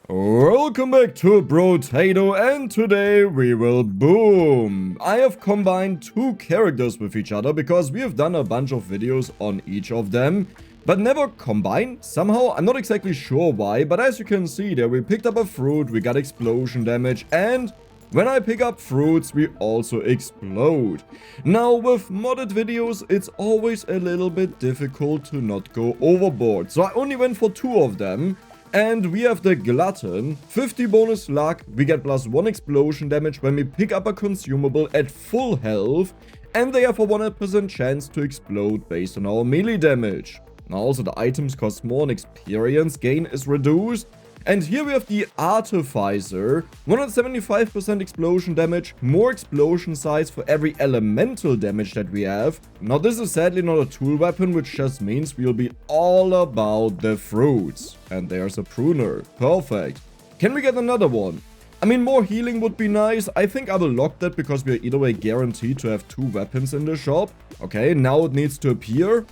Welcome back to Brotato, and today we will boom! I have combined two characters with each other because we have done a bunch of videos on each of them, but never combined somehow. I'm not exactly sure why, but as you can see there, we picked up a fruit, we got explosion damage, and when I pick up fruits, we also explode. Now, with modded videos, it's always a little bit difficult to not go overboard, so I only went for two of them. And we have the Glutton, 50 bonus luck, we get +1 explosion damage when we pick up a consumable at full health, and they have a 100% chance to explode based on our melee damage. Now also the items cost more and experience gain is reduced. And here we have the Artificier, 175% explosion damage, more explosion size for every elemental damage that we have. Now this is sadly not a tool weapon, which just means we'll be all about the fruits. And there's a pruner, perfect. Can we get another one? I mean, more healing would be nice. I think I will lock that because we are either way guaranteed to have two weapons in the shop. Okay, now it needs to appear.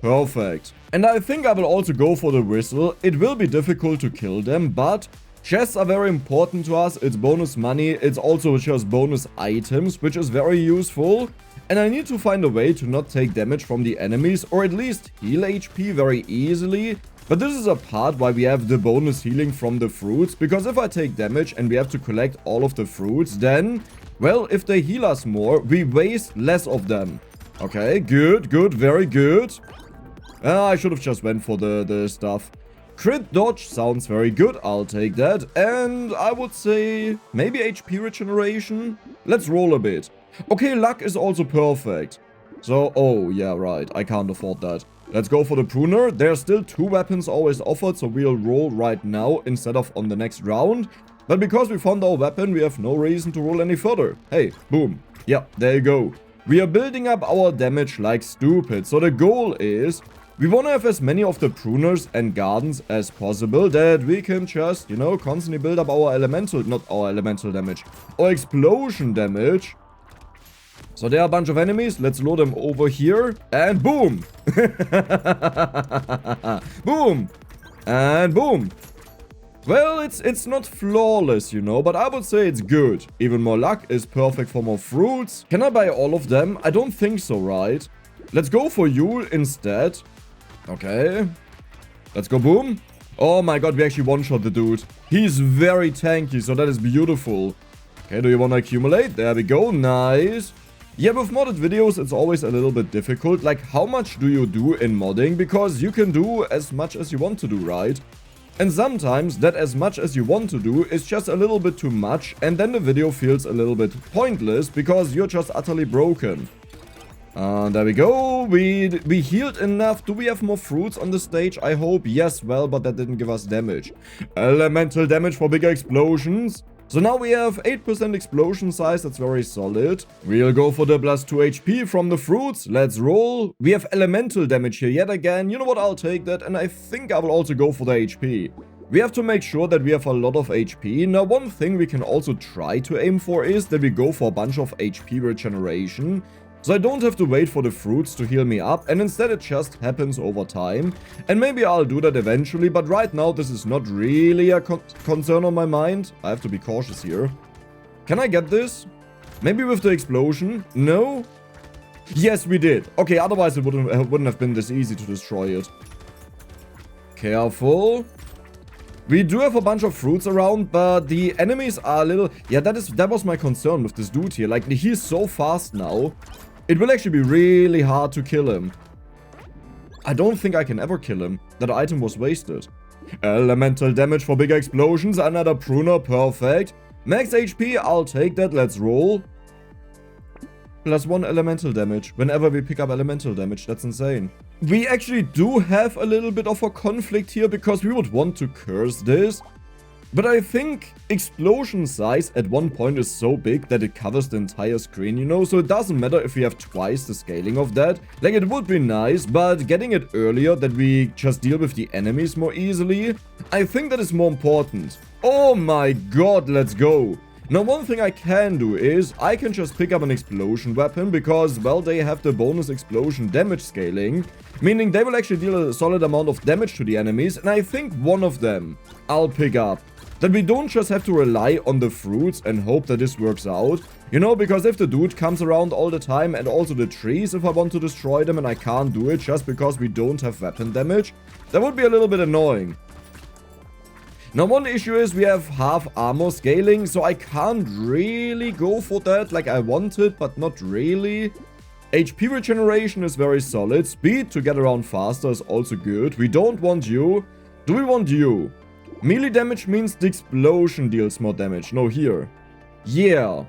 Perfect. And I think I will also go for the whistle. It will be difficult to kill them, but chests are very important to us. It's bonus money. It's also just bonus items, which is very useful. And I need to find a way to not take damage from the enemies, or at least heal HP very easily. But this is a part why we have the bonus healing from the fruits, because if I take damage and we have to collect all of the fruits, then, well, if they heal us more, we waste less of them. Okay, good, very good. I should have just went for the stuff. Crit dodge sounds very good, I'll take that. And I would say maybe HP regeneration. Let's roll a bit. Okay, luck is also perfect. So, oh yeah, right, I can't afford that. Let's go for the pruner. There are still two weapons always offered, so we'll roll right now instead of on the next round. But because we found our weapon, we have no reason to roll any further. Hey, boom. Yeah, there you go. We are building up our damage like stupid. So the goal is, we want to have as many of the pruners and gardens as possible that we can just, you know, constantly build up our elemental, not our elemental damage, or explosion damage. So there are a bunch of enemies. Let's load them over here. And boom! Boom! And boom! Well, it's not flawless, you know, but I would say it's good. Even more luck is perfect for more fruits. Can I buy all of them? I don't think so, right? Let's go for Yule instead. Okay. Let's go boom. Oh my god, we actually one-shot the dude. He's very tanky, so that is beautiful. Okay, do you want to accumulate? There we go, nice. Yeah, with modded videos, it's always a little bit difficult. Like, how much do you do in modding? Because you can do as much as you want to do, right? And sometimes that as much as you want to do is just a little bit too much, and then the video feels a little bit pointless because you're just utterly broken. There we go. We healed enough. Do we have more fruits on the stage? I hope. Yes, well, but that didn't give us damage. Elemental damage for bigger explosions. So now we have 8% explosion size. That's very solid. We'll go for the +2 HP from the fruits. Let's roll. We have elemental damage here yet again. You know what? I'll take that. And I think I will also go for the HP. We have to make sure that we have a lot of HP. Now, one thing we can also try to aim for is that we go for a bunch of HP regeneration. So I don't have to wait for the fruits to heal me up, and instead it just happens over time. And maybe I'll do that eventually, but right now this is not really a concern on my mind. I have to be cautious here. Can I get this? Maybe with the explosion? No? Yes, we did. Okay, otherwise it wouldn't have been this easy to destroy it. Careful. We do have a bunch of fruits around, but the enemies are a little... Yeah, that was my concern with this dude here. Like, he's so fast now. It will actually be really hard to kill him. I don't think I can ever kill him. That item was wasted. Elemental damage for bigger explosions. Another pruner. Perfect. Max HP. I'll take that. Let's roll. +1 elemental damage. Whenever we pick up elemental damage. That's insane. We actually do have a little bit of a conflict here because we would want to curse this. But I think explosion size at one point is so big that it covers the entire screen, you know? So it doesn't matter if we have twice the scaling of that. Like, it would be nice, but getting it earlier that we just deal with the enemies more easily, I think that is more important. Oh my god, let's go. Now, one thing I can do is I can just pick up an explosion weapon because, well, they have the bonus explosion damage scaling, meaning they will actually deal a solid amount of damage to the enemies, and I think one of them I'll pick up. That we don't just have to rely on the fruits and hope that this works out. You know, because if the dude comes around all the time and also the trees if I want to destroy them and I can't do it just because we don't have weapon damage, that would be a little bit annoying. Now one issue is we have half armor scaling, so I can't really go for that like I wanted, but not really. HP regeneration is very solid. Speed to get around faster is also good. We don't want you. Do we want you? Melee damage means the explosion deals more damage. No, here. Yeah.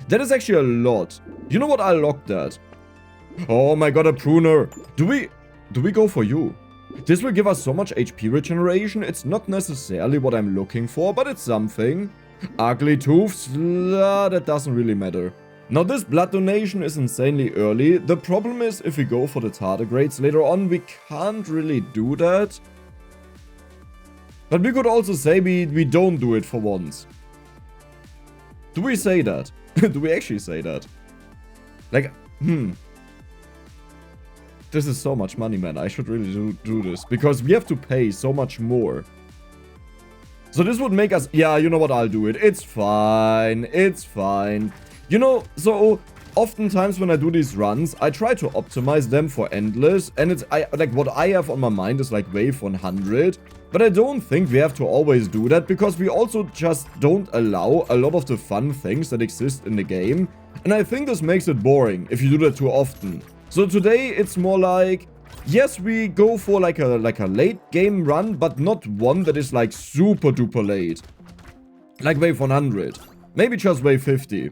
That is actually a lot. You know what? I'll lock that. Oh my god, a pruner. Do we go for you? This will give us so much HP regeneration. It's not necessarily what I'm looking for, but it's something. Ugly tooths, that doesn't really matter. Now this blood donation is insanely early. The problem is if we go for the tardigrades later on, we can't really do that. But we could also say we don't do it for once. Do we say that? Do we actually say that? Like, This is so much money, man. I should really do this. Because we have to pay so much more. So this would make us... Yeah, you know what? I'll do it. It's fine. It's fine. You know, so oftentimes when I do these runs, I try to optimize them for endless. And it's... like, what I have on my mind is like wave 100. But I don't think we have to always do that. Because we also just don't allow a lot of the fun things that exist in the game. And I think this makes it boring if you do that too often. So today it's more like, yes, we go for like a late game run, but not one that is like super duper late. Like wave 100. Maybe just wave 50.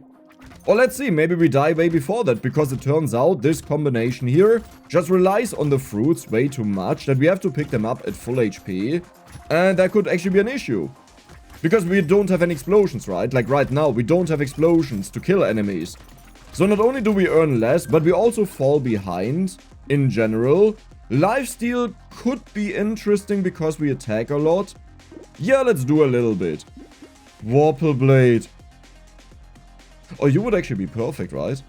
Or let's see, maybe we die way before that, because it turns out this combination here just relies on the fruits way too much that we have to pick them up at full HP. And that could actually be an issue. Because we don't have any explosions, right? Like right now, we don't have explosions to kill enemies. So not only do we earn less, but we also fall behind in general. Lifesteal could be interesting because we attack a lot. Yeah, let's do a little bit. Warple Blade. Oh, you would actually be perfect, right?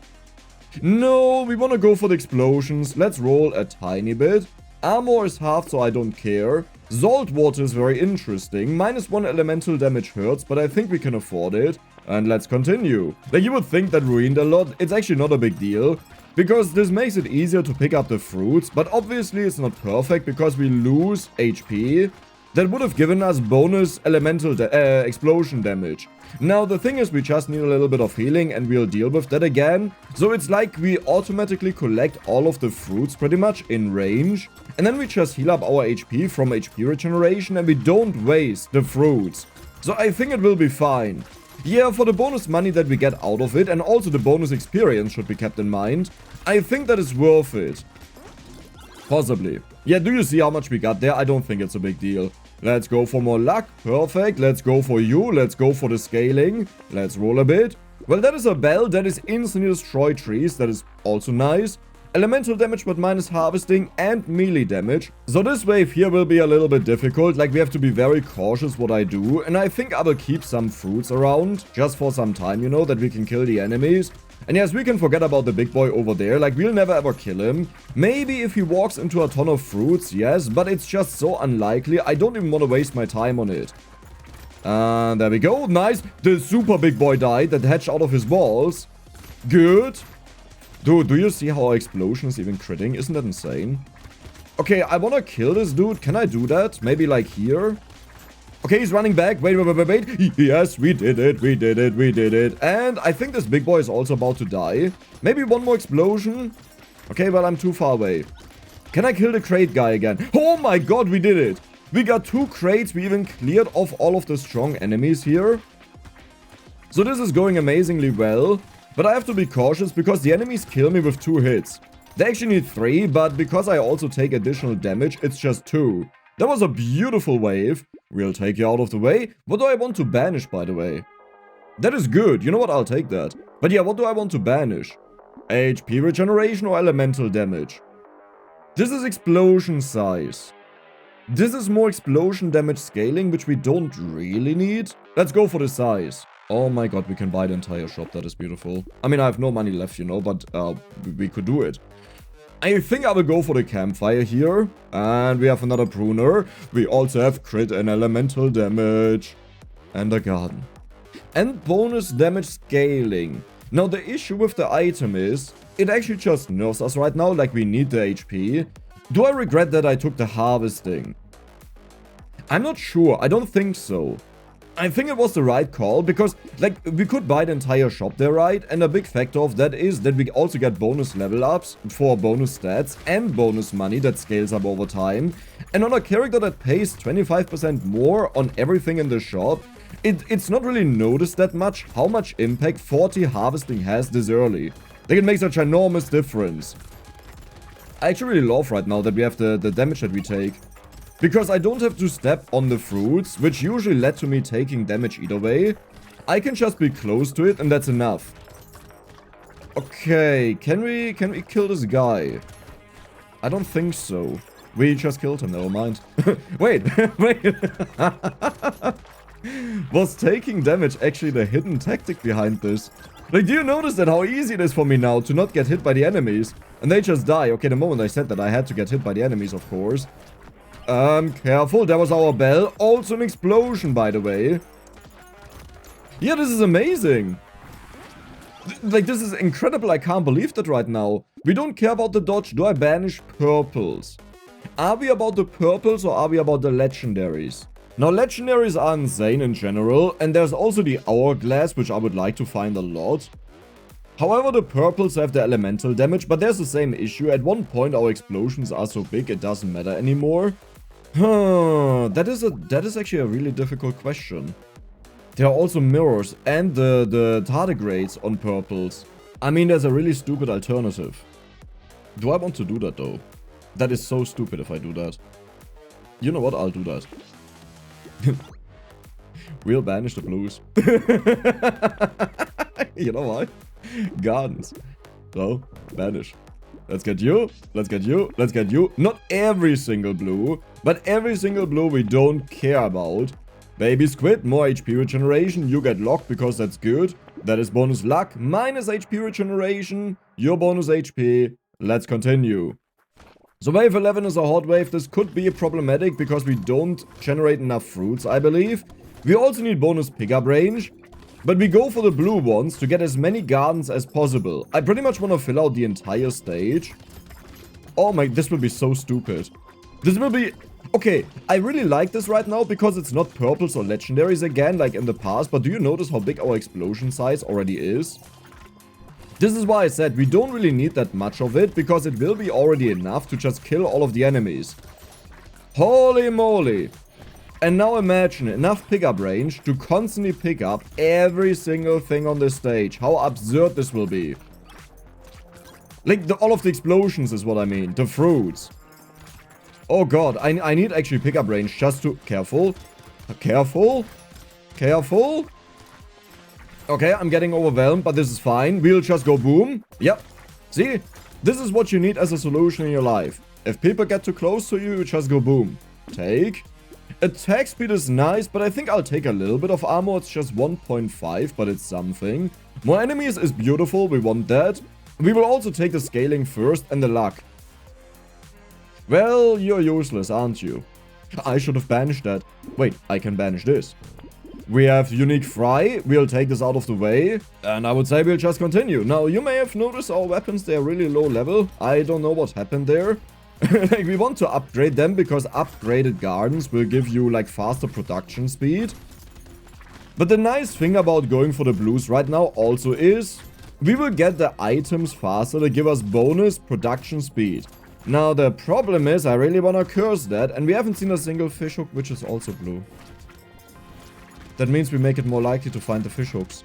No, we want to go for the explosions. Let's roll a tiny bit. Armor is half, so I don't care. Salt water is very interesting. -1 elemental damage hurts, but I think we can afford it. And let's continue. Like, you would think that ruined a lot. It's actually not a big deal, because this makes it easier to pick up the fruits, but obviously it's not perfect because we lose HP. That would have given us bonus elemental explosion damage. Now the thing is, we just need a little bit of healing and we'll deal with that again. So it's like we automatically collect all of the fruits pretty much in range. And then we just heal up our HP from HP regeneration and we don't waste the fruits. So I think it will be fine. Yeah, for the bonus money that we get out of it, and also the bonus experience should be kept in mind, I think that is worth it. Possibly. Yeah, do you see how much we got there? I don't think it's a big deal. Let's go for more luck. Perfect. Let's go for you. Let's go for the scaling. Let's roll a bit. Well, that is a bell. That is instantly destroy trees. That is also nice. Elemental damage but minus harvesting and melee damage. So this wave here will be a little bit difficult. Like, we have to be very cautious what I do. And I think I will keep some fruits around just for some time, you know, that we can kill the enemies. And yes, we can forget about the big boy over there. Like, we'll never ever kill him. Maybe if he walks into a ton of fruits, yes. But it's just so unlikely. I don't even want to waste my time on it. And there we go. Nice. The super big boy died that hatched out of his balls. Good. Dude, do you see how our explosion is even critting? Isn't that insane? Okay, I want to kill this dude. Can I do that? Maybe like here? Okay, he's running back. Wait. Yes, we did it. We did it. We did it. And I think this big boy is also about to die. Maybe one more explosion. Okay, well, I'm too far away. Can I kill the crate guy again? Oh my god, we did it. We got 2 crates. We even cleared off all of the strong enemies here. So this is going amazingly well. But I have to be cautious because the enemies kill me with 2 hits. They actually need 3, but because I also take additional damage, it's just 2. That was a beautiful wave. We'll take you out of the way. What do I want to banish, by the way? That is good. You know what? I'll take that. But yeah, what do I want to banish? HP regeneration or elemental damage? This is explosion size. This is more explosion damage scaling, which we don't really need. Let's go for the size. Oh my god, we can buy the entire shop. That is beautiful. I mean, I have no money left, you know, but we could do it. I think I will go for the campfire here. And we have another pruner. We also have crit and elemental damage. And a garden. And bonus damage scaling. Now the issue with the item is, it actually just nerfs us right now, like we need the HP. Do I regret that I took the harvesting? I'm not sure, I don't think so. I think it was the right call, because, like, we could buy the entire shop there, right? And a big factor of that is that we also get bonus level ups for bonus stats and bonus money that scales up over time. And on a character that pays 25% more on everything in the shop, it's not really noticed that much how much impact 40 harvesting has this early. Like, it makes such an enormous difference. I actually really love right now that we have the damage that we take. Because I don't have to step on the fruits, which usually led to me taking damage either way. I can just be close to it and that's enough. Okay, can we kill this guy? I don't think so. We just killed him, never mind. Wait, wait. Was taking damage actually the hidden tactic behind this? Like, do you notice that how easy it is for me now to not get hit by the enemies? And they just die. Okay, the moment I said that, I had to get hit by the enemies, of course. Careful, that was our bell. Also an explosion, by the way. Yeah, this is amazing. Like, this is incredible. I can't believe that right now. We don't care about the dodge. Do I banish purples? Are we about the purples or are we about the legendaries? Now, legendaries are insane in general. And there's also the hourglass, which I would like to find a lot. However, the purples have the elemental damage, but there's the same issue. At one point, our explosions are so big, it doesn't matter anymore. That is actually a really difficult question. There are also mirrors and the tardigrades on purples. I mean, there's a really stupid alternative. Do I want to do that, though? That is so stupid if I do that. You know what? I'll do that. We'll banish the blues. You know why? Gardens. So, banish. Let's get you. Let's get you. Let's get you. Not every single blue, but every single blue we don't care about. Baby squid, more HP regeneration. You get locked because that's good. That is bonus luck. Minus HP regeneration. Your bonus HP. Let's continue. So wave 11 is a hot wave. This could be problematic because we don't generate enough fruits, I believe. We also need bonus pickup range. But we go for the blue ones to get as many gardens as possible. I pretty much want to fill out the entire stage. Oh my, this will be so stupid. This will be... Okay, I really like this right now because it's not purples or legendaries again like in the past. But do you notice how big our explosion size already is? This is why I said we don't really need that much of it because it will be already enough to just kill all of the enemies. Holy moly. And now imagine enough pickup range to constantly pick up every single thing on this stage. How absurd this will be. Like, all of the explosions is what I mean. The fruits. Oh god, I need actually pickup range just to... Careful. Careful. Careful. Okay, I'm getting overwhelmed, but this is fine. We'll just go boom. Yep. See? This is what you need as a solution in your life. If people get too close to you, you just go boom. Take... Attack speed is nice, but I think I'll take a little bit of armor. It's just 1.5, but it's something. More enemies is beautiful. We want that. We will also take the scaling first and the luck. Well, you're useless, aren't you? I should have banished that. Wait, I can banish this. We have unique fry. We'll take this out of the way. And I would say we'll just continue. Now, you may have noticed our weapons, they're really low level. I don't know what happened there. Like, we want to upgrade them because upgraded gardens will give you like faster production speed. But the nice thing about going for the blues right now also is we will get the items faster that give us bonus production speed. Now the problem is I really want to curse that and we haven't seen a single fishhook which is also blue. That means we make it more likely to find the fishhooks.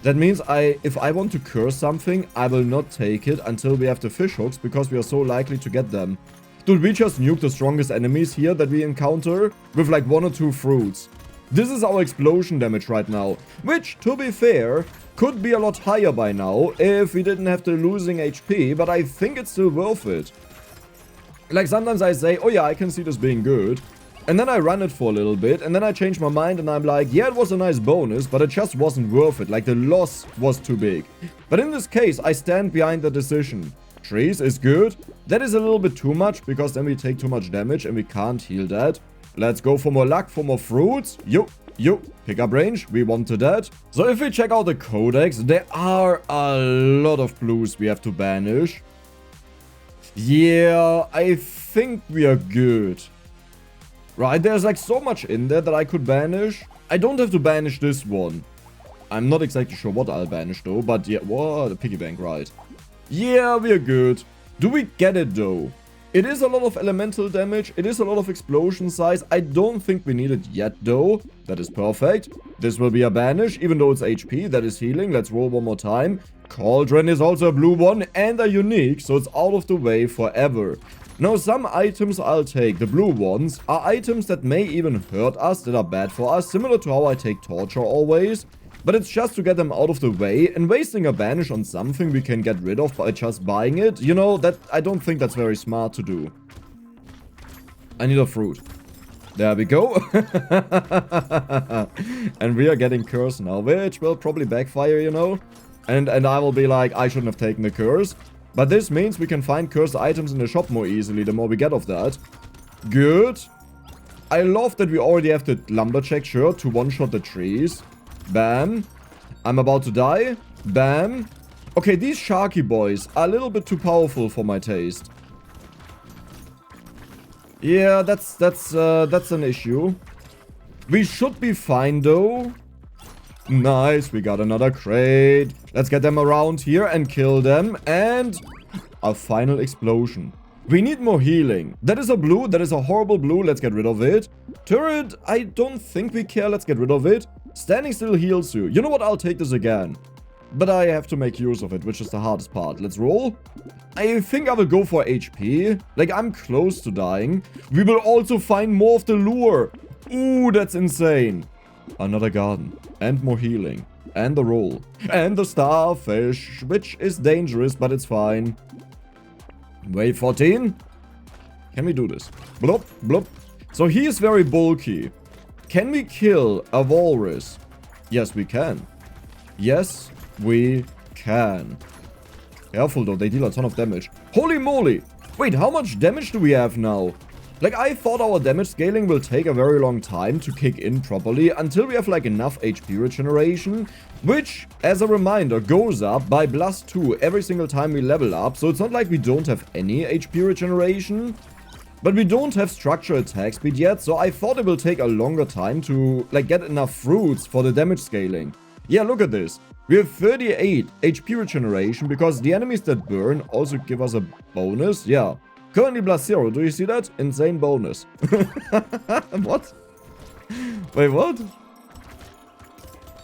That means if I want to curse something, I will not take it until we have the fishhooks because we are so likely to get them. Dude, we just nuke the strongest enemies here that we encounter with like 1 or 2 fruits. This is our explosion damage right now, which, to be fair, could be a lot higher by now if we didn't have the losing HP, but I think it's still worth it. Like sometimes I say, oh yeah, I can see this being good. And then I run it for a little bit, and then I change my mind and I'm like, yeah, it was a nice bonus, but it just wasn't worth it. Like, the loss was too big. But in this case, I stand behind the decision. Trees is good. That is a little bit too much, because then we take too much damage and we can't heal that. Let's go for more luck, for more fruits. Yo, Yo, pickup range, we wanted that. So if we check out the codex, there are a lot of blues we have to banish. Yeah, I think we are good. Right, there's like so much in there that I could banish. I don't have to banish this one. I'm not exactly sure what I'll banish though, but yeah, whoa, the piggy bank, right. Yeah, we are good. Do we get it though? It is a lot of elemental damage, it is a lot of explosion size. I don't think we need it yet though. That is perfect. This will be a banish, even though it's HP, that is healing. Let's roll one more time. Cauldron is also a blue one and a unique, so it's out of the way forever. Now, some items I'll take, the blue ones, are items that may even hurt us, that are bad for us, similar to how I take torture always. But it's just to get them out of the way, and wasting a banish on something we can get rid of by just buying it, you know, that I don't think that's very smart to do. I need a fruit. There we go. And we are getting curse now, which will probably backfire, you know. And I will be like, I shouldn't have taken the curse. But this means we can find cursed items in the shop more easily the more we get of that. Good. I love that we already have the lumberjack shirt to one-shot the trees. Bam. I'm about to die. Bam. Okay, these sharky boys are a little bit too powerful for my taste. Yeah, that's an issue. We should be fine though. Nice, we got another crate. Let's get them around here and kill them. And a final explosion. We need more healing. That is a blue. That is a horrible blue. Let's get rid of it. Turret, I don't think we care. Let's get rid of it. Standing still heals you. You know what? I'll take this again. But I have to make use of it, which is the hardest part. Let's roll. I think I will go for HP. Like, I'm close to dying. We will also find more of the lure. Ooh, that's insane. Another garden. And more healing. And the roll. And the starfish, which is dangerous, but it's fine. Wave 14. Can we do this? Blop, blop. So he is very bulky. Can we kill a walrus? Yes, we can. Yes, we can. Careful though, they deal a ton of damage. Holy moly! Wait, how much damage do we have now? Like, I thought our damage scaling will take a very long time to kick in properly until we have like enough HP regeneration, which, as a reminder, goes up by +2 every single time we level up. So it's not like we don't have any HP regeneration, but we don't have structure attack speed yet. So I thought it will take a longer time to like get enough fruits for the damage scaling. Yeah, look at this. We have 38 HP regeneration because the enemies that burn also give us a bonus. Yeah. Currently +0. Do you see that? Insane bonus. What? Wait, what?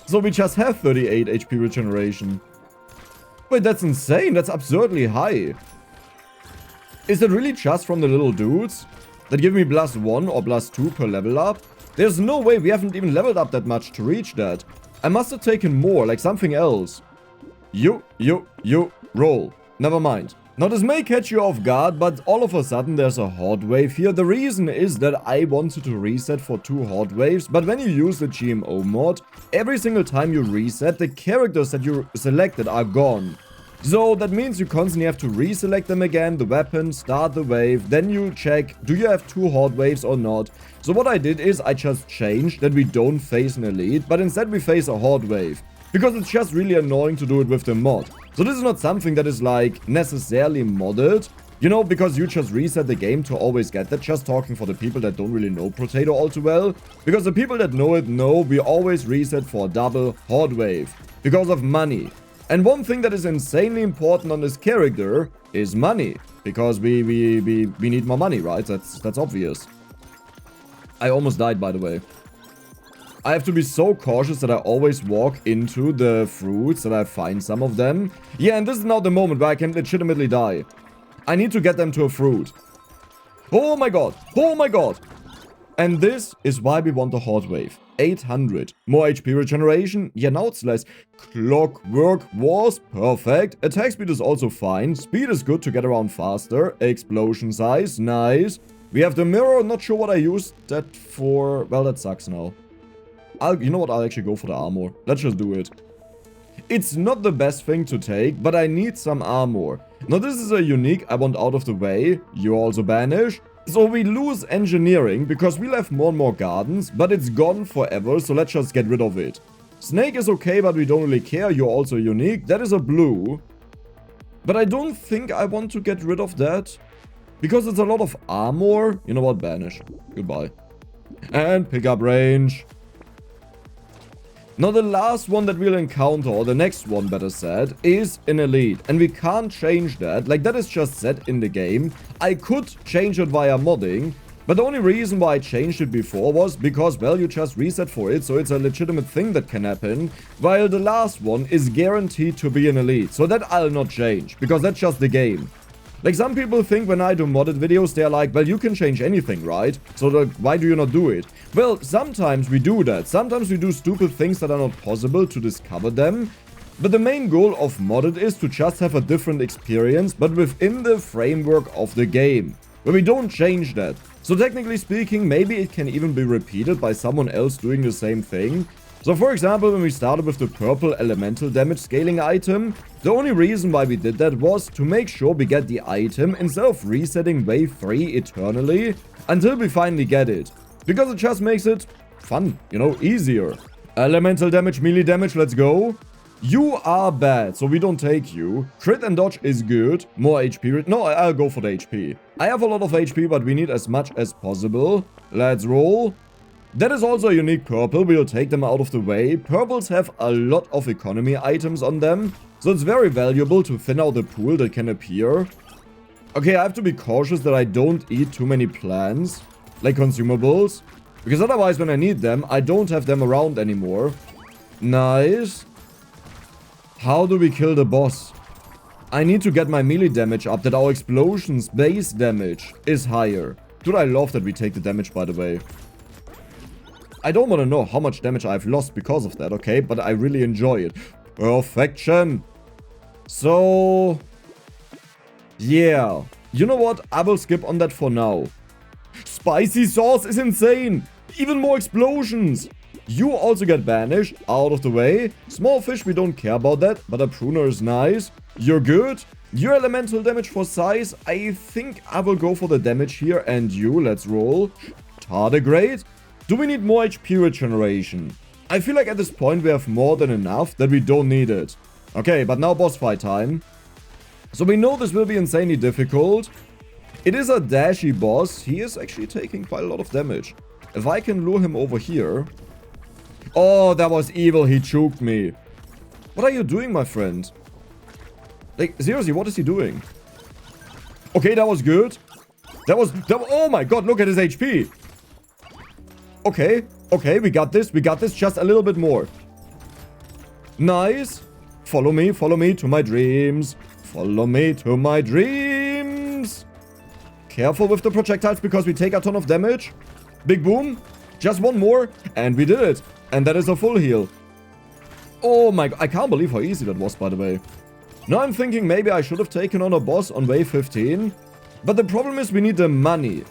So we just have 38 HP regeneration. Wait, that's insane. That's absurdly high. Is that really just from the little dudes that give me +1 or +2 per level up? There's no way. We haven't even leveled up that much to reach that. I must have taken more, like something else. You, roll. Never mind. Now this may catch you off guard, but all of a sudden there's a horde wave here. The reason is that I wanted to reset for 2 horde waves, but when you use the GMO mod, every single time you reset, the characters that you selected are gone. So that means you constantly have to reselect them again, the weapon, start the wave, then you check, do you have 2 horde waves or not? So what I did is I just changed that we don't face an elite, but instead we face a horde wave. Because it's just really annoying to do it with the mod. So this is not something that is like necessarily modded. You know, because you just reset the game to always get that. Just talking for the people that don't really know Brotato all too well. Because the people that know it know we always reset for a double horde wave. Because of money. And one thing that is insanely important on this character is money. Because we need more money, right? That's obvious. I almost died, by the way. I have to be so cautious that I always walk into the fruits, that I find some of them. Yeah, and this is now the moment where I can legitimately die. I need to get them to a fruit. Oh my god. Oh my god. And this is why we want the horde wave. 800. More HP regeneration. Yeah, now it's less. Clockwork was perfect. Attack speed is also fine. Speed is good to get around faster. Explosion size. Nice. We have the mirror. Not sure what I used that for. Well, that sucks now. You know what? I'll actually go for the armor. Let's just do it. It's not the best thing to take, but I need some armor. Now, this is a unique I want out of the way. You also banish. So we lose engineering because we'll have more and more gardens, but it's gone forever, so let's just get rid of it. Snake is okay, but we don't really care. You're also unique. That is a blue. But I don't think I want to get rid of that. Because it's a lot of armor. You know what? Banish. Goodbye. And pick up range. Now the last one that we'll encounter, or the next one better said, is an elite. And we can't change that. Like, that is just set in the game. I could change it via modding. But the only reason why I changed it before was because, well, you just reset for it. So it's a legitimate thing that can happen. While the last one is guaranteed to be an elite. So that I'll not change. Because that's just the game. Like, some people think when I do modded videos, they're like, well, you can change anything, right? So, like, why do you not do it? Well, sometimes we do that. Sometimes we do stupid things that are not possible to discover them. But the main goal of modded is to just have a different experience, but within the framework of the game. Where we don't change that. So, technically speaking, maybe it can even be repeated by someone else doing the same thing. So for example, when we started with the purple elemental damage scaling item, the only reason why we did that was to make sure we get the item instead of resetting wave 3 eternally until we finally get it. Because it just makes it fun, you know, easier. Elemental damage, melee damage, let's go. You are bad, so we don't take you. Crit and dodge is good. More HP. No, I'll go for the HP. I have a lot of HP, but we need as much as possible. Let's roll. That is also a unique purple, we'll take them out of the way. Purples have a lot of economy items on them, so it's very valuable to thin out the pool that can appear. Okay, I have to be cautious that I don't eat too many plants, like consumables, because otherwise when I need them, I don't have them around anymore. Nice. How do we kill the boss? I need to get my melee damage up, that our explosions base damage is higher. Dude, I love that we take the damage, by the way. I don't want to know how much damage I've lost because of that, okay? But I really enjoy it. Perfection. So, yeah. You know what? I will skip on that for now. Spicy sauce is insane. Even more explosions. You also get banished. Out of the way. Small fish, we don't care about that. But a pruner is nice. You're good. Your elemental damage for size. I think I will go for the damage here. And you, let's roll. Tardigrade. Do we need more HP regeneration? I feel like at this point we have more than enough that we don't need it. Okay, but now boss fight time. So we know this will be insanely difficult. It is a dashy boss. He is actually taking quite a lot of damage. If I can lure him over here. Oh, that was evil. He choked me. What are you doing, my friend? Like, seriously, what is he doing? Okay, that was good. That was oh my god, look at his HP. Okay, okay, we got this, just a little bit more. Nice. Follow me to my dreams. Follow me to my dreams. Careful with the projectiles because we take a ton of damage. Big boom. Just one more, and we did it. And that is a full heal. Oh my god, I can't believe how easy that was, by the way. Now I'm thinking maybe I should have taken on a boss on wave 15. But the problem is we need the money.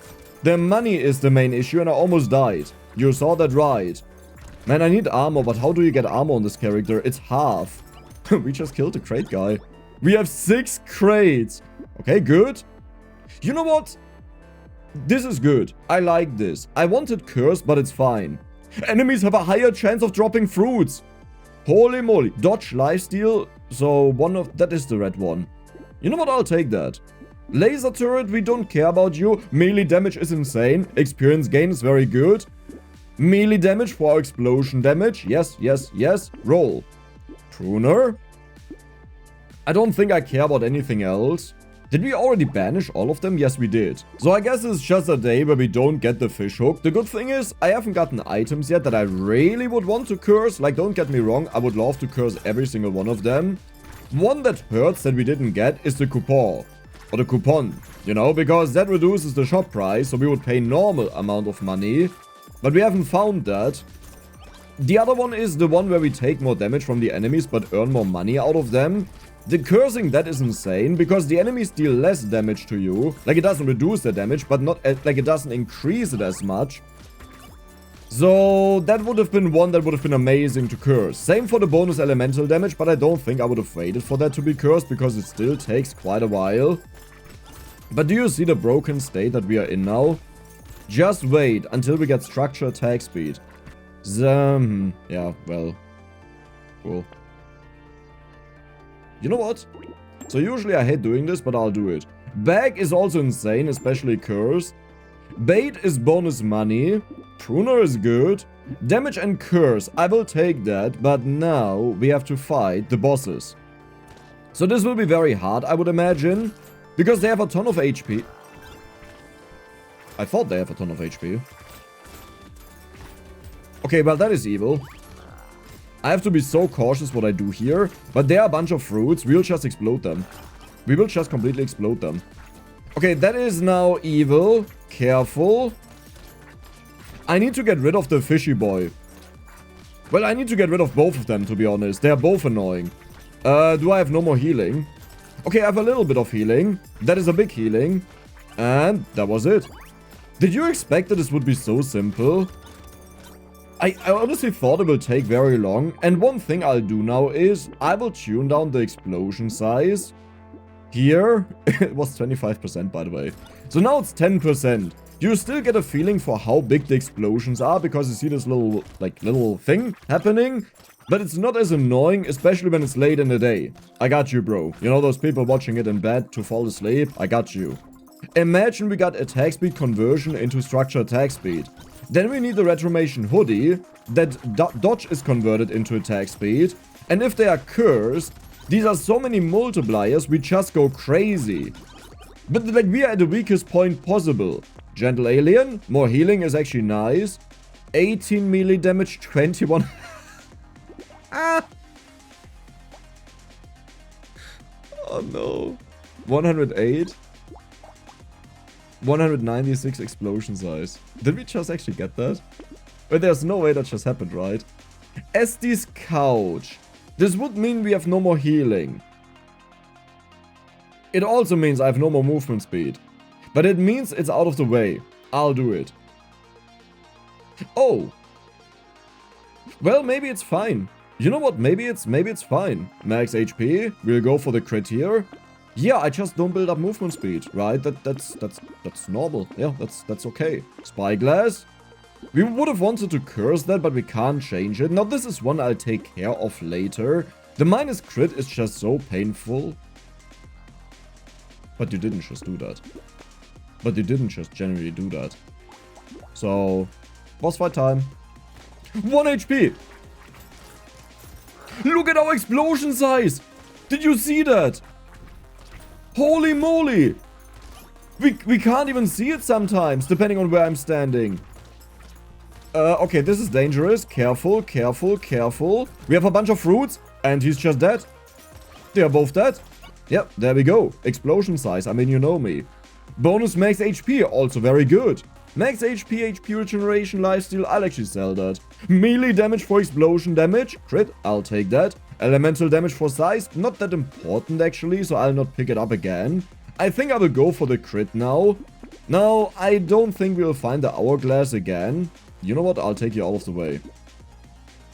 The money is the main issue and I almost died. You saw that right. Man, I need armor, but how do you get armor on this character? It's half. We just killed the crate guy. We have 6 crates. Okay, good. You know what? This is good. I like this. I wanted curse, but it's fine. Enemies have a higher chance of dropping fruits. Holy moly. Dodge lifesteal. So that is the red one. You know what? I'll take that. Laser turret, we don't care about you. Melee damage is insane. Experience gain is very good. Melee damage for our explosion damage. Yes, yes, yes. Roll. Pruner. I don't think I care about anything else. Did we already banish all of them? Yes, we did. So I guess it's just a day where we don't get the fish hook. The good thing is, I haven't gotten items yet that I really would want to curse. Like, don't get me wrong, I would love to curse every single one of them. One that hurts that we didn't get is the coupon. Or the coupon, you know, because that reduces the shop price, so we would pay normal amount of money. But we haven't found that. The other one is the one where we take more damage from the enemies, but earn more money out of them. The cursing, that is insane, because the enemies deal less damage to you. Like, it doesn't reduce the damage, but not like it doesn't increase it as much. So, that would have been one that would have been amazing to curse. Same for the bonus elemental damage, but I don't think I would have waited for that to be cursed, because it still takes quite a while. But do you see the broken state that we are in now? Just wait until we get structure attack speed. Yeah, well. Cool. You know what? So usually I hate doing this, but I'll do it. Bag is also insane, especially curse. Bait is bonus money. Pruner is good. Damage and curse, I will take that, but now we have to fight the bosses. So this will be very hard, I would imagine, because they have a ton of HP. I thought they have a ton of HP. Okay, well that is evil. I have to be so cautious what I do here, but there are a bunch of fruits, we'll just explode them. We will just completely explode them. Okay, that is now evil. Careful. I need to get rid of the fishy boy. Well, I need to get rid of both of them, to be honest. They are both annoying. Do I have no more healing? Okay, I have a little bit of healing. That is a big healing. And that was it. Did you expect that this would be so simple? I honestly thought it will take very long. And one thing I'll do now is I will tune down the explosion size. Here, it was 25% by the way. So now it's 10%. You still get a feeling for how big the explosions are because you see this little thing happening. But it's not as annoying, especially when it's late in the day. I got you, bro. You know those people watching it in bed to fall asleep? I got you. Imagine we got attack speed conversion into structure attack speed. Then we need the retromation hoodie that dodge is converted into attack speed. And if they are cursed, these are so many multipliers, we just go crazy. But like we are at the weakest point possible. Gentle alien, more healing is actually nice. 18 melee damage, 21. Ah! Oh no. 108. 196 explosion size. Did we just actually get that? But there's no way that just happened, right? Estes couch. This would mean we have no more healing. It also means I have no more movement speed. But it means it's out of the way. I'll do it. Oh. Well, maybe it's fine. You know what? Maybe it's fine. Max HP. We'll go for the crit here. Yeah, I just don't build up movement speed, right? That's normal. Yeah, that's okay. Spyglass. We would have wanted to curse that, but we can't change it. Now, this is one I'll take care of later. The minus crit is just so painful. But you didn't just do that. But you didn't just generally do that. So, boss fight time. 1 HP! Look at our explosion size! Did you see that? Holy moly! We can't even see it sometimes, depending on where I'm standing. Okay, this is dangerous. Careful, careful, careful. We have a bunch of fruits, and he's just dead. They are both dead. Yep, there we go. Explosion size, I mean, you know me. Bonus max HP, also very good. Max HP, HP regeneration, lifesteal, I'll actually sell that. Melee damage for explosion damage, crit, I'll take that. Elemental damage for size, not that important actually, so I'll not pick it up again. I think I will go for the crit now. Now, I don't think we'll find the hourglass again. You know what, I'll take you out of the way.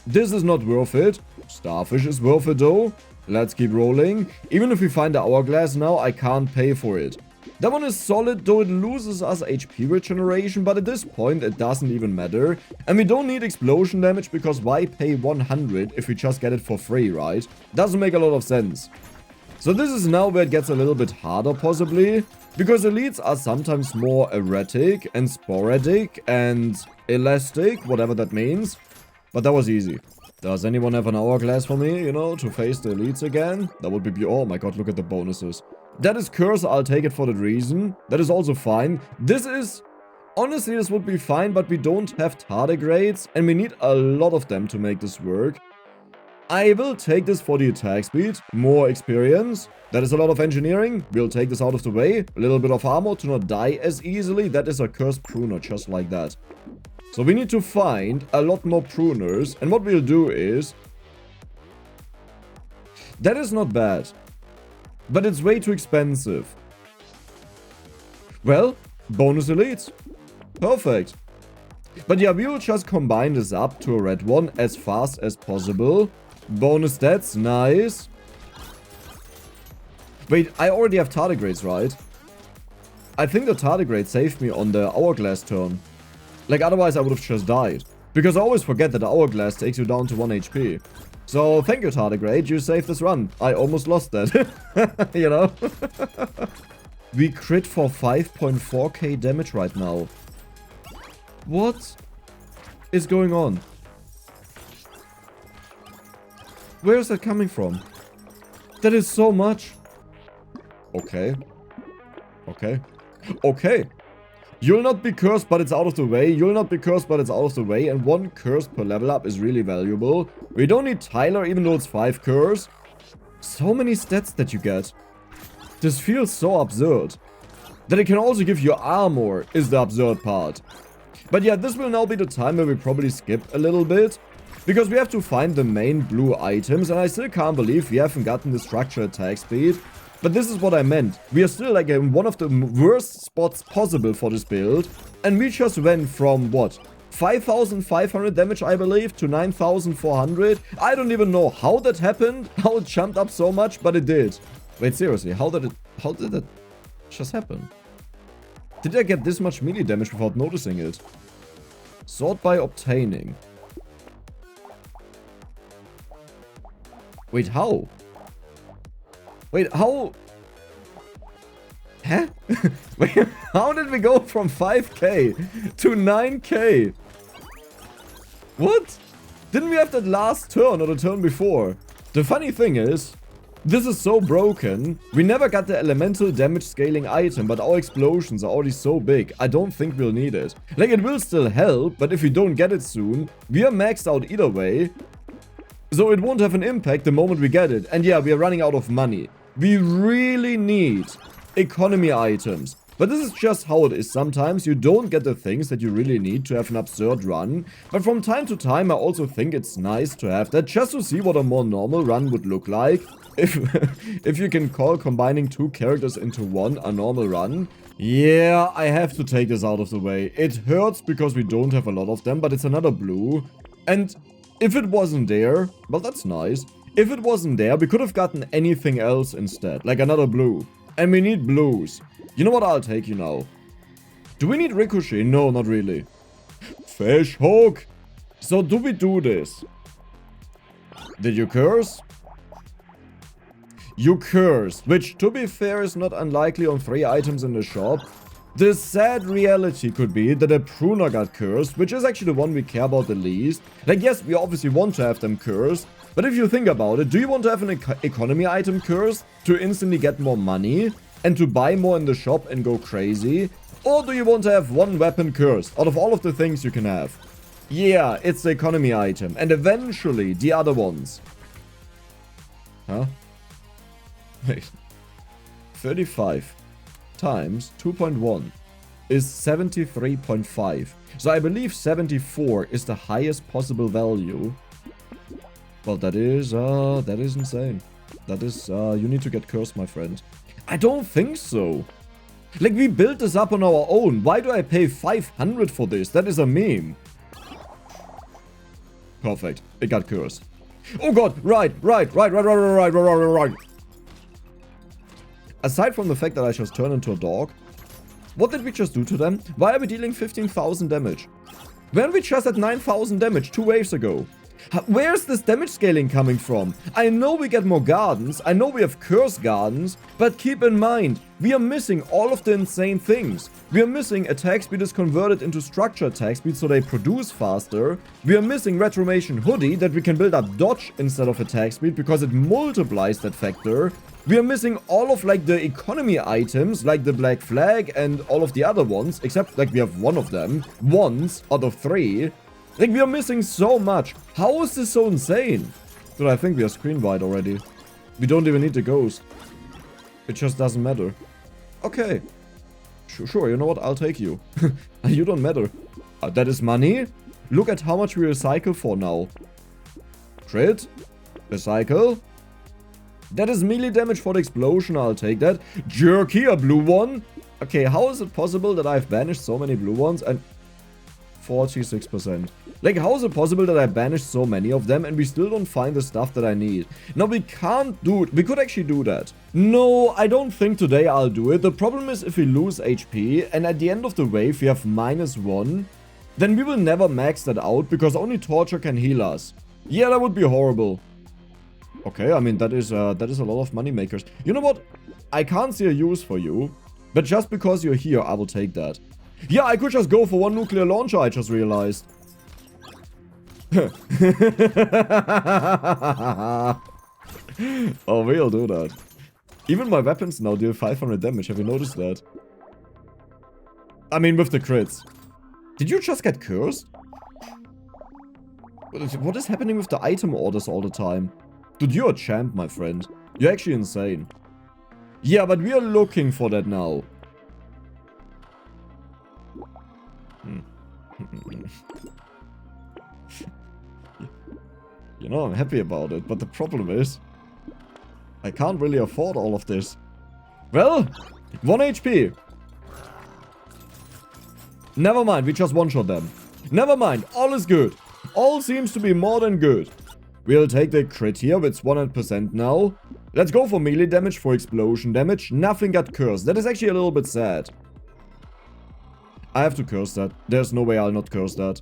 This is not worth it. Starfish is worth it though. Let's keep rolling. Even if we find the hourglass now, I can't pay for it. That one is solid, though it loses us HP regeneration, but at this point it doesn't even matter. And we don't need explosion damage, because why pay 100 if we just get it for free, right? Doesn't make a lot of sense. So this is now where it gets a little bit harder, possibly. Because elites are sometimes more erratic and sporadic and elastic, whatever that means. But that was easy. Does anyone have an hourglass for me, you know, to face the elites again? That would be... Oh my god, look at the bonuses. That is curse, I'll take it for that reason. That is also fine. This is... Honestly, this would be fine, but we don't have tardigrades, and we need a lot of them to make this work. I will take this for the attack speed. More experience. That is a lot of engineering. We'll take this out of the way. A little bit of armor to not die as easily. That is a cursed pruner, just like that. So we need to find a lot more pruners, and what we'll do is... That is not bad. But it's way too expensive. Well, bonus elites. Perfect. But yeah, we will just combine this up to a red one as fast as possible. Bonus stats, nice. Wait, I already have tardigrades, right? I think the tardigrade saved me on the hourglass turn. Like, otherwise I would have just died. Because I always forget that the hourglass takes you down to 1 HP. So, thank you, tardigrade. You saved this run. I almost lost that. You know? We crit for 5.4k damage right now. What is going on? Where is that coming from? That is so much. Okay. Okay. Okay. You'll not be cursed, but it's out of the way. You'll not be cursed, but it's out of the way. And 1 curse per level up is really valuable. We don't need Tyler, even though it's 5 curse. So many stats that you get. This feels so absurd. That it can also give you armor is the absurd part. But yeah, this will now be the time where we probably skip a little bit. Because we have to find the main blue items. And I still can't believe we haven't gotten the structure attack speed. But this is what I meant. We are still like in one of the worst spots possible for this build. And we just went from what? 5,500 damage, I believe, to 9,400. I don't even know how that happened. How it jumped up so much, but it did. Wait, seriously, how did that just happen? Did I get this much melee damage without noticing it? Sort by obtaining. Wait, how? Wait, how? Huh? Wait, how did we go from 5k to 9k? What? Didn't we have that last turn or the turn before? The funny thing is, this is so broken. We never got the elemental damage scaling item, but our explosions are already so big. I don't think we'll need it. Like, it will still help, but if we don't get it soon, we are maxed out either way. So it won't have an impact the moment we get it. And yeah, we are running out of money. We really need economy items. But this is just how it is sometimes. You don't get the things that you really need to have an absurd run. But from time to time, I also think it's nice to have that just to see what a more normal run would look like. If you can call combining 2 characters into one a normal run. Yeah, I have to take this out of the way. It hurts because we don't have a lot of them, but it's another blue. And if it wasn't there, well, that's nice. If it wasn't there, we could have gotten anything else instead, like another blue. And we need blues. You know what, I'll take you now. Do we need Ricochet? No, not really. Fish hook. So do we do this? Did you curse? You cursed, which to be fair is not unlikely on 3 items in the shop. The sad reality could be that a pruner got cursed, which is actually the one we care about the least. Like, yes, we obviously want to have them cursed, but if you think about it, do you want to have an economy item cursed to instantly get more money and to buy more in the shop and go crazy? Or do you want to have 1 weapon cursed out of all of the things you can have? Yeah, it's the economy item, and eventually the other ones. Huh? Wait. 35 times 2.1 is 73.5. So I believe 74 is the highest possible value. Well, that is insane. That is, you need to get cursed, my friend. I don't think so. Like, we built this up on our own. Why do I pay 500 for this? That is a meme. Perfect. It got cursed. Oh god, right. Aside from the fact that I just turned into a dog, what did we just do to them? Why are we dealing 15,000 damage? Weren't we just at 9,000 damage 2 waves ago? Where's this damage scaling coming from? I know we get more gardens, I know we have curse gardens, but keep in mind, we are missing all of the insane things. We are missing attack speed is converted into structure attack speed so they produce faster. We are missing Retromation Hoodie that we can build up dodge instead of attack speed because it multiplies that factor. We are missing all of like the economy items like the Black Flag and all of the other ones, except like we have 1 of them, once out of 3. Like, we are missing so much. How is this so insane? Dude, I think we are screen wide already. We don't even need the ghost. It just doesn't matter. Okay. Sure, you know what? I'll take you. You don't matter. That is money. Look at how much we recycle for now. Crit. Recycle. That is melee damage for the explosion. I'll take that. Jerky, a blue one. Okay, how is it possible that I've banished so many blue ones and... 46%. Like, how is it possible that I banished so many of them and we still don't find the stuff that I need? Now, we can't do it. We could actually do that. No, I don't think today I'll do it. The problem is if we lose HP and at the end of the wave we have -1, then we will never max that out because only Torture can heal us. Yeah, that would be horrible. Okay, I mean, that is a lot of money makers. You know what? I can't see a use for you, but just because you're here, I will take that. Yeah, I could just go for 1 nuclear launcher, I just realized. Oh, we'll do that. Even my weapons now deal 500 damage, have you noticed that? I mean, with the crits. Did you just get cursed? What is happening with the item orders all the time? Dude, you're a champ, my friend. You're actually insane. Yeah, but we are looking for that now. You know, I'm happy about it, but the problem is I can't really afford all of this. Well, 1 HP. Never mind, we just one-shot them. Never mind, all is good. All seems to be more than good. We'll take the crit here, it's 100% now. Let's go for melee damage, for explosion damage. Nothing got cursed. That is actually a little bit sad. I have to curse that. There's no way I'll not curse that.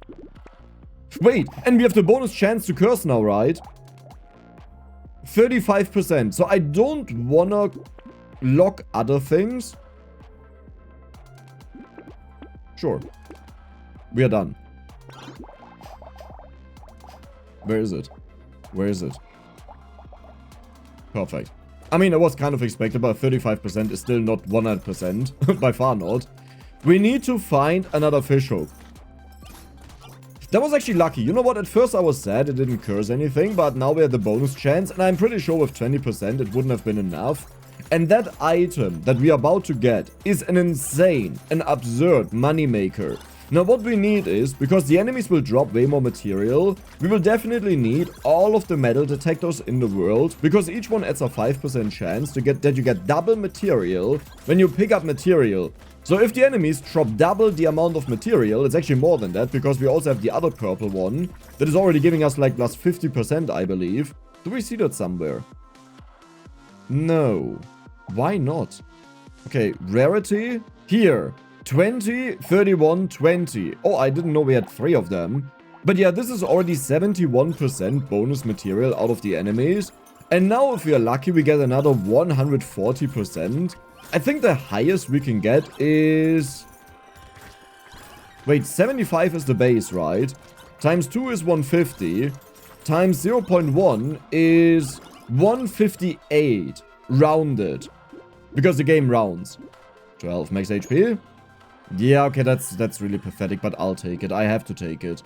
Wait, and we have the bonus chance to curse now, right? 35%. So I don't wanna lock other things. Sure. We are done. Where is it? Where is it? Perfect. I mean, I was kind of expected, but 35% is still not 100%. By far not. We need to find another fishhook. That was actually lucky. You know what? At first I was sad it didn't curse anything, but now we had the bonus chance, and I'm pretty sure with 20% it wouldn't have been enough. And that item that we are about to get is an insane, an absurd moneymaker. Now what we need is, because the enemies will drop way more material, we will definitely need all of the metal detectors in the world, because each one adds a 5% chance to get that you get double material when you pick up material. So if the enemies drop double the amount of material, it's actually more than that, because we also have the other purple one that is already giving us like plus 50%, I believe. Do we see that somewhere? No. Why not? Okay, rarity. Here. 20, 31, 20. Oh, I didn't know we had 3 of them. But yeah, this is already 71% bonus material out of the enemies. And now if we are lucky, we get another 140%. I think the highest we can get is... Wait, 75 is the base, right? Times 2 is 150. Times 0.1 is 158. Rounded. Because the game rounds. 12 max HP. Yeah, okay, that's really pathetic, but I'll take it. I have to take it.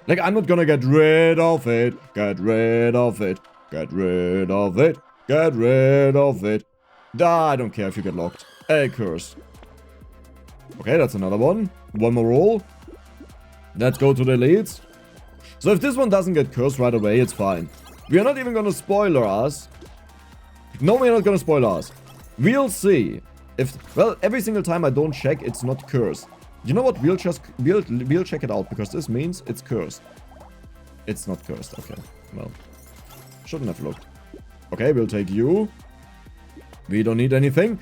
Like, I'm not gonna get rid of it. Get rid of it. Get rid of it. Get rid of it. I don't care if you get locked. A curse. Okay, that's another one. One more roll. Let's go to the elites. So if this one doesn't get cursed right away, it's fine. We are not even gonna spoiler us. No, we're not gonna spoil us. We'll see. If, well, every single time I don't check, it's not cursed. You know what? We'll check it out, because this means it's cursed. It's not cursed. Okay, well. Shouldn't have looked. Okay, we'll take you. We don't need anything.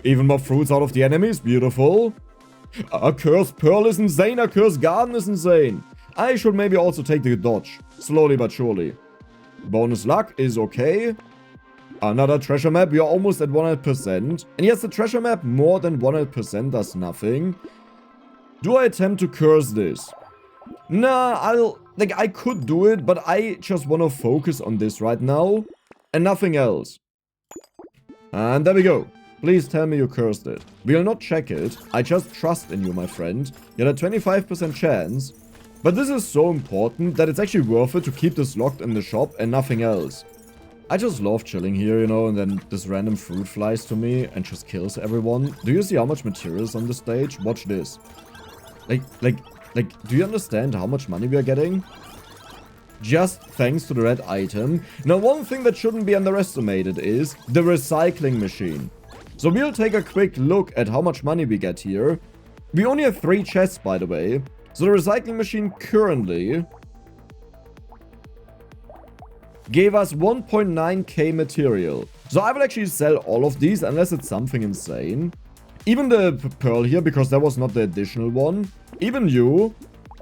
Even more fruits out of the enemies. Beautiful. A cursed pearl is insane. A cursed garden is insane. I should maybe also take the dodge. Slowly but surely. Bonus luck is okay. Another treasure map. We are almost at 100%. And yes, the treasure map more than 100% does nothing. Do I attempt to curse this? Nah, I could do it, but I just want to focus on this right now. And nothing else. And there we go. Please tell me you cursed it. We'll not check it. I just trust in you, my friend. You had a 25% chance. But this is so important that it's actually worth it to keep this locked in the shop and nothing else. I just love chilling here, you know, and then this random fruit flies to me and just kills everyone. Do you see how much material is on the stage? Watch this. Like, do you understand how much money we are getting? Just thanks to the red item. Now, one thing that shouldn't be underestimated is the recycling machine. So we'll take a quick look at how much money we get here. We only have 3 chests, by the way. So the recycling machine currently gave us 1.9k material. So I will actually sell all of these unless it's something insane. Even the pearl here, because that was not the additional one. Even you.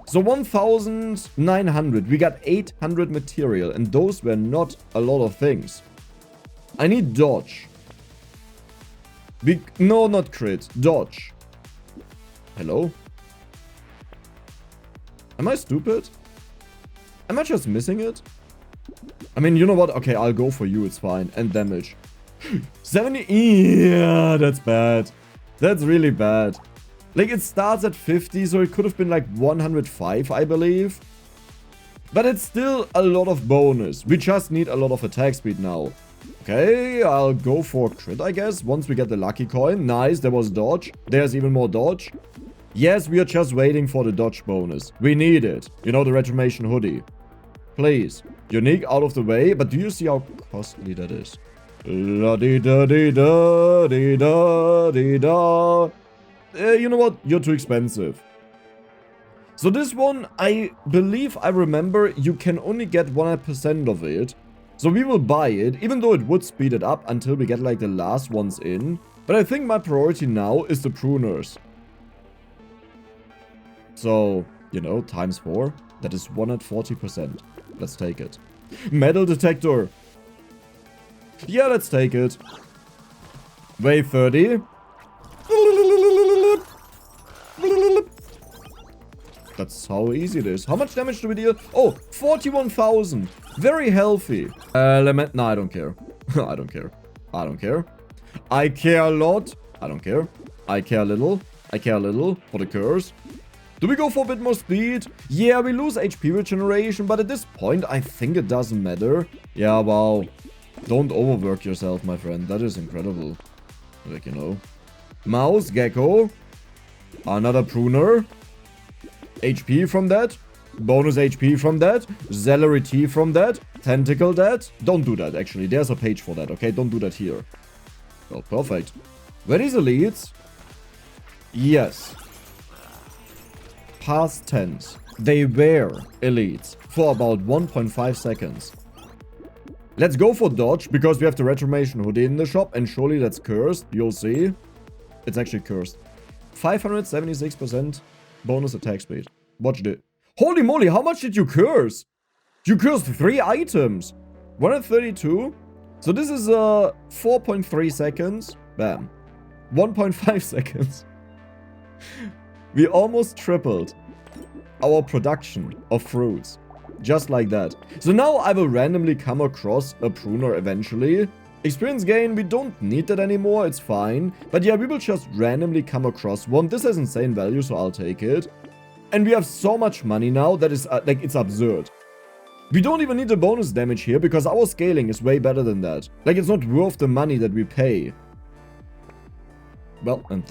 So 1,900. We got 800 material. And those were not a lot of things. I need dodge. No, not crit. Dodge. Hello? Am I stupid? Am I just missing it? I mean, you know what? Okay, I'll go for you. It's fine. And damage. 70. Yeah, that's bad. That's really bad. Like, it starts at 50, so it could have been like 105, I believe. But it's still a lot of bonus. We just need a lot of attack speed now. Okay, I'll go for crit, I guess, once we get the lucky coin. Nice, there was dodge. There's even more dodge. Yes, we are just waiting for the dodge bonus. We need it. You know, the Reformation hoodie. Please. Unique out of the way, but do you see how costly that is? La-di-da-di-da-di-da-di-da. You know what? You're too expensive. So this one, I believe I remember you can only get 100% of it. So we will buy it, even though it would speed it up until we get like the last ones in. But I think my priority now is the pruners. So, you know, times 4. That is 140%. Let's take it. Metal detector. Yeah, let's take it. Wave 30. That's how easy it is. How much damage do we deal? Oh, 41,000. Very healthy. No, I don't care. I don't care. I don't care. I care a lot. I don't care. I care a little. I care a little for the curse. Do we go for a bit more speed? Yeah, we lose HP regeneration, but at this point, I think it doesn't matter. Yeah, wow. Don't overwork yourself, my friend. That is incredible. Like, you know. Mouse, gecko. Another pruner. HP from that. Bonus HP from that. Celerity from that. Tentacle that. Don't do that, actually. There's a page for that, okay? Don't do that here. Well, perfect. Were these elites? Yes. Past tense. They were elites for about 1.5 seconds. Let's go for dodge, because we have the Reformation hoodie in the shop, and surely that's cursed. You'll see. It's actually cursed. 576% bonus attack speed. Watch it. Holy moly, how much did you curse? You cursed 3 items. 132. So this is 4.3 seconds. Bam. 1.5 seconds. We almost tripled our production of fruits. Just like that. So now I will randomly come across a pruner eventually. Experience gain, we don't need that anymore, it's fine. But yeah, we will just randomly come across one. This has insane value, so I'll take it. And we have so much money now that is, like, it's absurd. We don't even need the bonus damage here, because our scaling is way better than that. Like, it's not worth the money that we pay. Well, and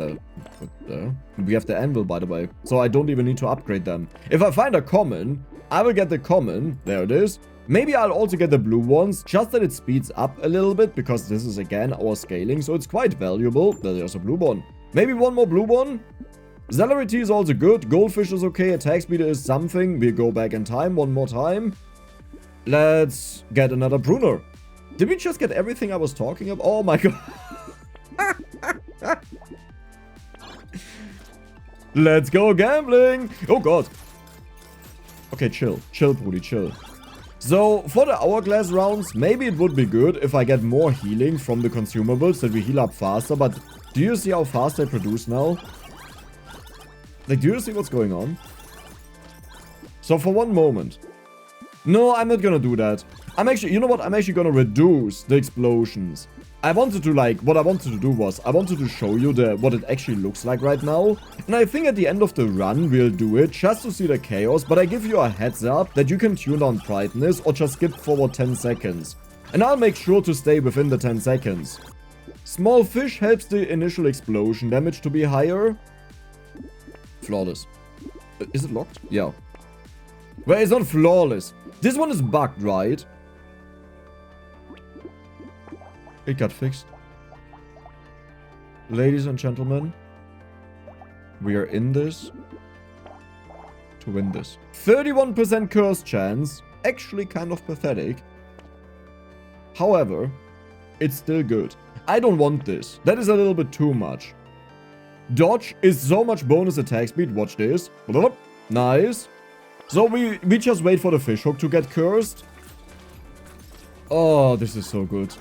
we have the anvil, by the way. So I don't even need to upgrade them. If I find a common, I will get the common. There it is. Maybe I'll also get the blue ones, just that it speeds up a little bit, because this is, again, our scaling, so it's quite valuable. There's a blue one. Maybe one more blue one. Celerity is also good. Goldfish is okay. Attack speed is something. We go back in time one more time. Let's get another pruner. Did we just get everything I was talking about? Oh my god. Let's go gambling. Oh god. Okay, chill. Chill, Pudi, chill. So, for the hourglass rounds, maybe it would be good if I get more healing from the consumables, that we heal up faster. But do you see how fast they produce now? Like, do you see what's going on? So, for one moment. No, I'm not gonna do that. I'm actually, you know what? I'm actually gonna reduce the explosions. I wanted to, like, what I wanted to do was, I wanted to show you what it actually looks like right now. And I think at the end of the run, we'll do it just to see the chaos. But I give you a heads up that you can tune down brightness or just skip forward 10 seconds. And I'll make sure to stay within the 10 seconds. Small fish helps the initial explosion damage to be higher. Flawless. Is it locked? Yeah. Well, it's not flawless. This one is bugged, right? It got fixed. Ladies and gentlemen, we are in this to win this. 31% curse chance, actually kind of pathetic. However, it's still good. I don't want this. That is a little bit too much. Dodge is so much bonus attack speed. Watch this. Nice. So we just wait for the fishhook to get cursed. Oh, this is so good.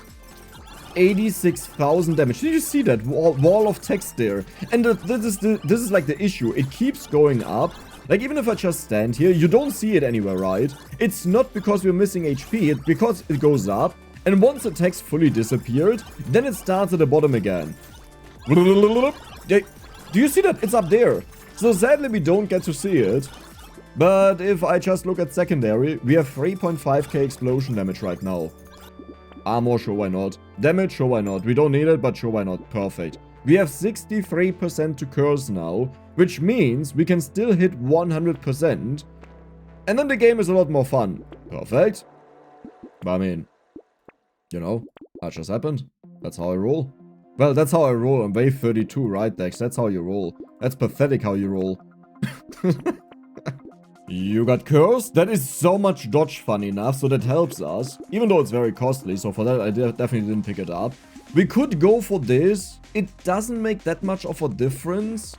86,000 damage. Did you see that wall of text there? And this is like the issue. It keeps going up. Like, even if I just stand here, you don't see it anywhere, right? It's not because we're missing HP. It's because it goes up. And once the text fully disappeared, then it starts at the bottom again. Do you see that? It's up there. So sadly, we don't get to see it. But if I just look at secondary, we have 3.5k explosion damage right now. Armor, sure, why not? Damage, sure, why not? We don't need it, but sure, why not? Perfect. We have 63% to curse now, which means we can still hit 100%. And then the game is a lot more fun. Perfect. But I mean, you know, that just happened. That's how I roll. Well, that's how I roll on wave 32, right, Dex? That's how you roll. That's pathetic how you roll. You got cursed? That is so much dodge, fun enough, so that helps us. Even though it's very costly, so for that I definitely didn't pick it up. We could go for this. It doesn't make that much of a difference.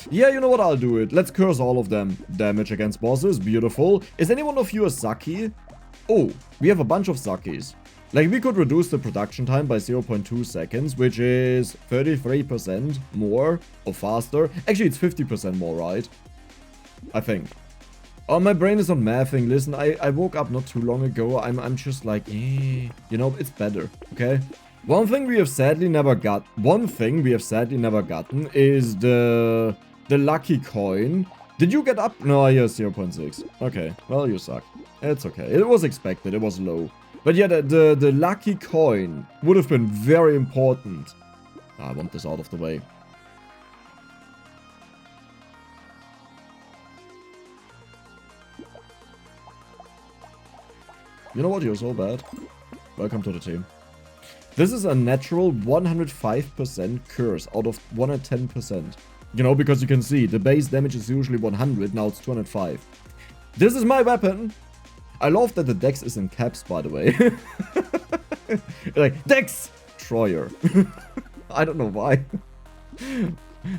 Yeah, you know what? I'll do it. Let's curse all of them. Damage against bosses. Beautiful. Is any one of you a Saki? Oh, we have a bunch of Sakis. Like, we could reduce the production time by 0.2 seconds, which is 33% more or faster. Actually, it's 50% more, right? I think. Oh, my brain is not mathing. Listen, I woke up not too long ago. I'm just like, you know, it's better, okay? One thing we have sadly never gotten is the lucky coin. Did you get up? No, yeah, 0.6. Okay, well, you suck. It's okay. It was expected. It was low. But yeah, the lucky coin would have been very important. I want this out of the way. You know what? You're so bad. Welcome to the team. This is a natural 105% curse out of 110%. You know, because you can see the base damage is usually 100, now it's 205. This is my weapon. I love that the Dex is in caps, by the way. Like, Dex! Troyer. I don't know why.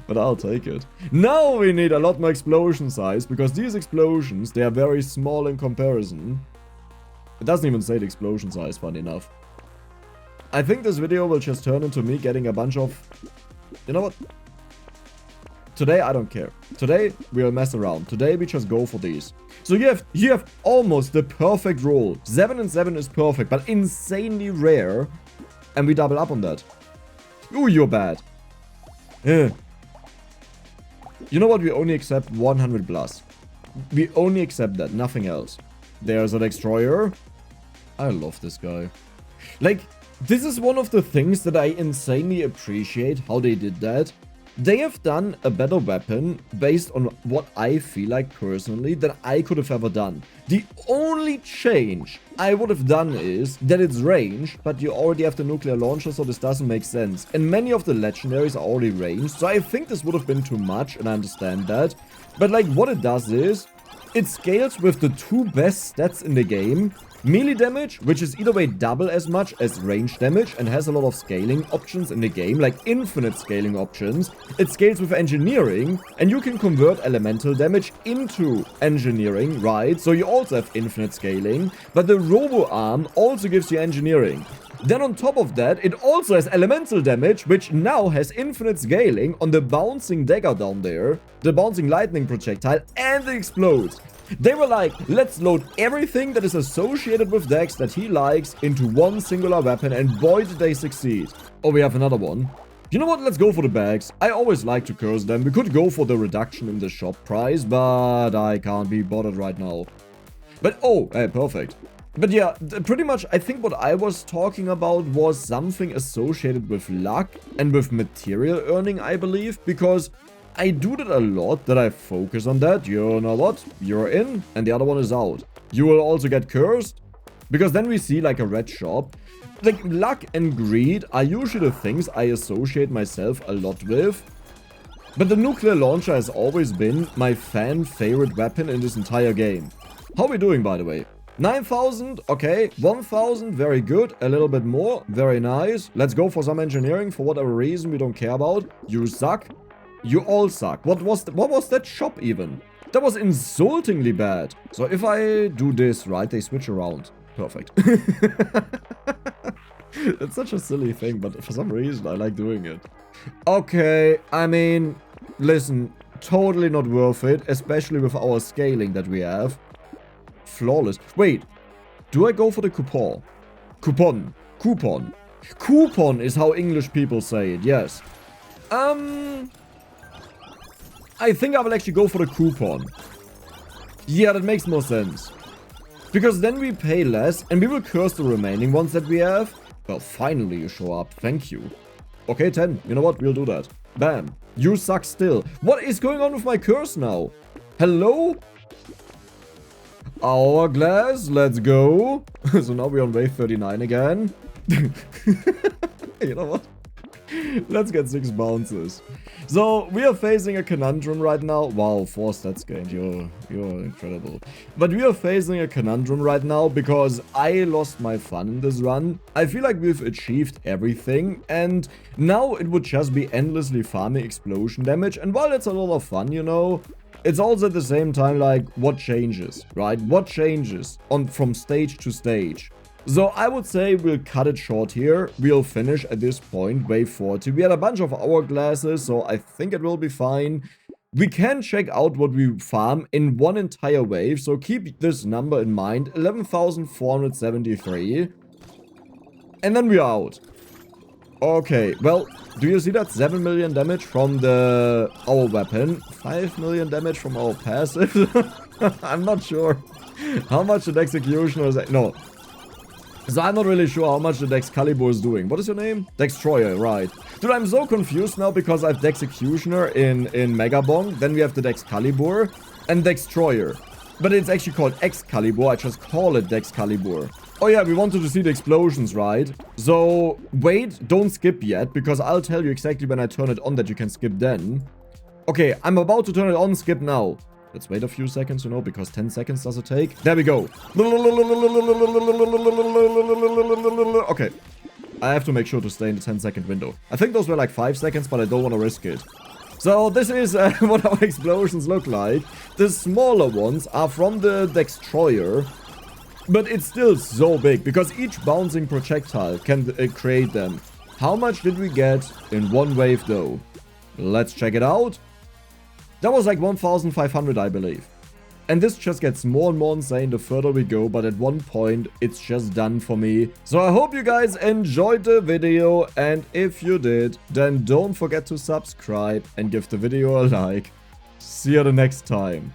But I'll take it. Now we need a lot more explosion size, because these explosions, they are very small in comparison. It doesn't even say the explosion size, funny enough. I think this video will just turn into me getting a bunch of... You know what? Today, I don't care. Today, we'll mess around. Today, we just go for these. So you have almost the perfect roll. 7 and 7 is perfect, but insanely rare. And we double up on that. Ooh, you're bad. You know what? We only accept 100 plus. We only accept that, nothing else. There's a destroyer. I love this guy. Like, this is one of the things that I insanely appreciate how they did that. They have done a better weapon based on what I feel like personally that I could have ever done. The only change I would have done is that it's ranged, but you already have the nuclear launcher, so this doesn't make sense. And many of the legendaries are already ranged, so I think this would have been too much, and I understand that. But like, what it does is, it scales with the two best stats in the game. Melee damage, which is either way double as much as range damage and has a lot of scaling options in the game, like infinite scaling options. It scales with engineering, and you can convert elemental damage into engineering, right? So you also have infinite scaling, but the robo arm also gives you engineering. Then on top of that, it also has elemental damage, which now has infinite scaling on the bouncing dagger down there, the bouncing lightning projectile, and it explodes. They were like, let's load everything that is associated with Dex that he likes into one singular weapon, and boy did they succeed. Oh, we have another one. You know what, let's go for the bags. I always like to curse them. We could go for the reduction in the shop price, but I can't be bothered right now. But oh, hey, perfect. But yeah, pretty much I think what I was talking about was something associated with luck and with material earning, I believe, because I do that a lot, that I focus on that. You know what? You're in, and the other one is out. You will also get cursed, because then we see like a red shop. Like, luck and greed are usually the things I associate myself a lot with. But the nuclear launcher has always been my fan-favorite weapon in this entire game. How are we doing, by the way? 9,000, okay. 1,000, very good. A little bit more, very nice. Let's go for some engineering for whatever reason we don't care about. You suck. You all suck. What was that shop even? That was insultingly bad. So if I do this, right, they switch around. Perfect. It's such a silly thing, but for some reason I like doing it. Okay, I mean, listen, totally not worth it, especially with our scaling that we have. Flawless. Wait, do I go for the coupon? Coupon. Coupon. Coupon is how English people say it, yes. I think I will actually go for the coupon. Yeah, that makes more sense. Because then we pay less and we will curse the remaining ones that we have. Well, finally you show up. Thank you. Okay, 10. You know what? We'll do that. Bam. You suck still. What is going on with my curse now? Hello? Hourglass. Let's go. So now we're on wave 39 again. You know what? Let's get 6 bounces. So, we are facing a conundrum right now. Wow, 4 stats gained. You're incredible. But we are facing a conundrum right now because I lost my fun in this run. I feel like we've achieved everything. And now it would just be endlessly farming explosion damage. And while it's a lot of fun, you know, it's also at the same time like, what changes, right? What changes from stage to stage? So I would say we'll cut it short here. We'll finish at this point, wave 40. We had a bunch of hourglasses, so I think it will be fine. We can check out what we farm in one entire wave, so keep this number in mind. 11,473. And then we're out. Okay, well, do you see that? 7 million damage from our weapon. 5 million damage from our passive. I'm not sure how much the Executioner is... No. So I'm not really sure how much the Excalibur is doing. What is your name? Destroyer, right. Dude, I'm so confused now because I have the Executioner in Mega Bong. Then we have the Excalibur and Destroyer. But it's actually called Excalibur. I just call it Excalibur. Oh yeah, we wanted to see the explosions, right? So, wait, don't skip yet, because I'll tell you exactly when I turn it on that you can skip then. Okay, I'm about to turn it on, skip now. Let's wait a few seconds, you know, because 10 seconds does it take. There we go. Okay. I have to make sure to stay in the 10-second window. I think those were like 5 seconds, but I don't want to risk it. So this is what our explosions look like. The smaller ones are from the Destroyer. But it's still so big, because each bouncing projectile can create them. How much did we get in one wave, though? Let's check it out. That was like 1,500, I believe. And this just gets more and more insane the further we go, but at one point, it's just done for me. So I hope you guys enjoyed the video, and if you did, then don't forget to subscribe and give the video a like. See you the next time.